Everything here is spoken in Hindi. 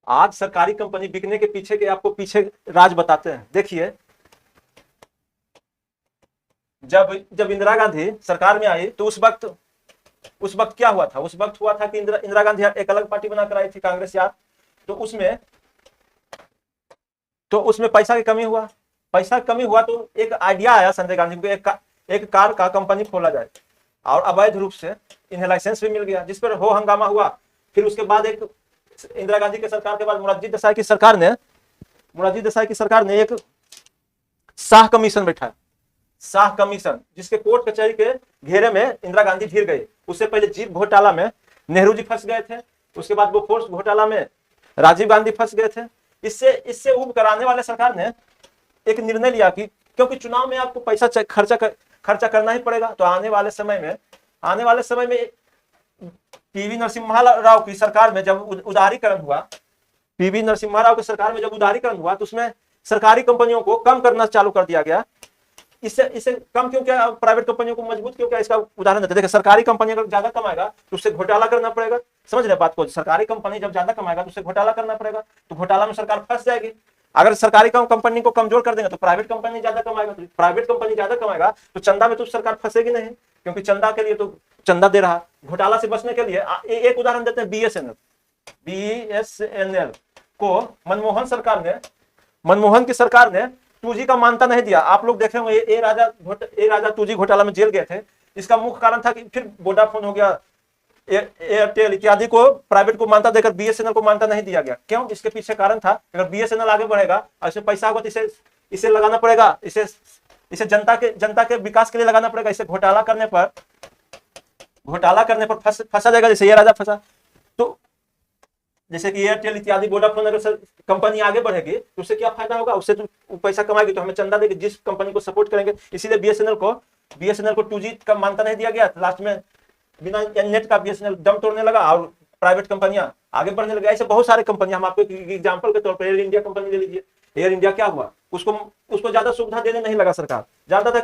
आज सरकारी कंपनी बिकने के पीछे के आपको पीछे राज बताते हैं। देखिए, जब जब इंदिरा गांधी सरकार में आई तो उस वक्त क्या हुआ था? उस वक्त हुआ था कि इंदिरा गांधी एक अलग पार्टी बनाकर आई थी, कांग्रेस याद। तो उसमें पैसा की कमी हुआ। पैसा की कमी हुआ तो एक आइडिया आया संजय गांधी को, एक कार का कंपनी खोला जाए, और अवैध रूप से इन्हें लाइसेंस भी मिल गया, जिस पर हो हंगामा हुआ। फिर उसके बाद एक इंदिरा गांधी की सरकार के बाद मोरारजी देसाई की सरकार ने एक शाह कमीशन बैठाया, शाह कमीशन, जिसके कोर्ट कचहरी के घेरे में इंदिरा गांधी घिर गई। उससे पहले जीप घोटाला में नेहरू जी फंस गए थे, उसके बाद बोफोर्स घोटाला में राजीव गांधी फंस गए थे। इससे उब कराने वाले सरकार ने एक निर्णय लिया कि क्योंकि चुनाव में आपको पैसा खर्चा करना ही पड़ेगा, तो आने वाले समय में पीवी नरसिम्हा राव की सरकार में जब उदारीकरण हुआ, तो उसमें सरकारी कंपनियों को कम करना चालू कर दिया गया। इससे कम क्यों किया, प्राइवेट कंपनियों को मजबूत क्यों किया? इसका उदाहरण देते हैं। देखिए, सरकारी कंपनी अगर ज्यादा कमाएगा तो उससे घोटाला करना पड़ेगा। समझ रहे बात को? सरकारी कंपनी जब ज्यादा कमाएगा तो उससे घोटाला करना पड़ेगा, तो घोटाला में सरकार फंस जाएगी। अगर सरकारी कंपनी को कमजोर कर देंगे तो प्राइवेट कंपनी ज्यादा कमाएगा, तो प्राइवेट कंपनी ज्यादा कमाएगा तो चंदा में तो सरकार फंसेगी नहीं, क्योंकि चंदा के लिए तो चंदा दे रहा। घोटाला से बचने के लिए एक उदाहरण देते हैं, बीएसएनएल को मनमोहन की सरकार ने 2G का मान्यता नहीं दिया। आप लोग देखे होंगे, ए राजा 2G घोटाला में जेल गए थे। इसका मुख्य कारण था कि फिर वोडाफोन हो गया, एयरटेल इत्यादि को प्राइवेट को मान्यता देकर बीएसएनएल को मान्यता नहीं दिया गया। क्यों? इसके पीछे कारण था, अगर बीएसएनएल आगे बढ़ेगा, ऐसे पैसा होगा तो इसे लगाना पड़ेगा, इसे जनता के विकास के लिए लगाना पड़ेगा। इसे घोटाला करने पर फंसा जाएगा, जैसे ये राजा फंसा। तो जैसे कि एयरटेल इत्यादि वोडाफोन, अगर कंपनी आगे बढ़ेगी तो उससे क्या फायदा होगा? उससे तो पैसा कमाएगी तो हमें चंदा देगी, जिस कंपनी को सपोर्ट करेंगे। इसीलिए बीएसएनएल को 2G का मान्यता नहीं दिया गया। लास्ट में बिना नेट का बीएसएनएल दम तोड़ने लगा और प्राइवेट कंपनियां आगे बढ़ने लगी। ऐसे बहुत सारे कंपनियां, हम आपको एग्जांपल के तौर पर एयर इंडिया कंपनी ले लीजिए। एयर इंडिया क्या हुआ? उसको ज्यादा सुविधा देने नहीं लगा सरकार, जानता था कि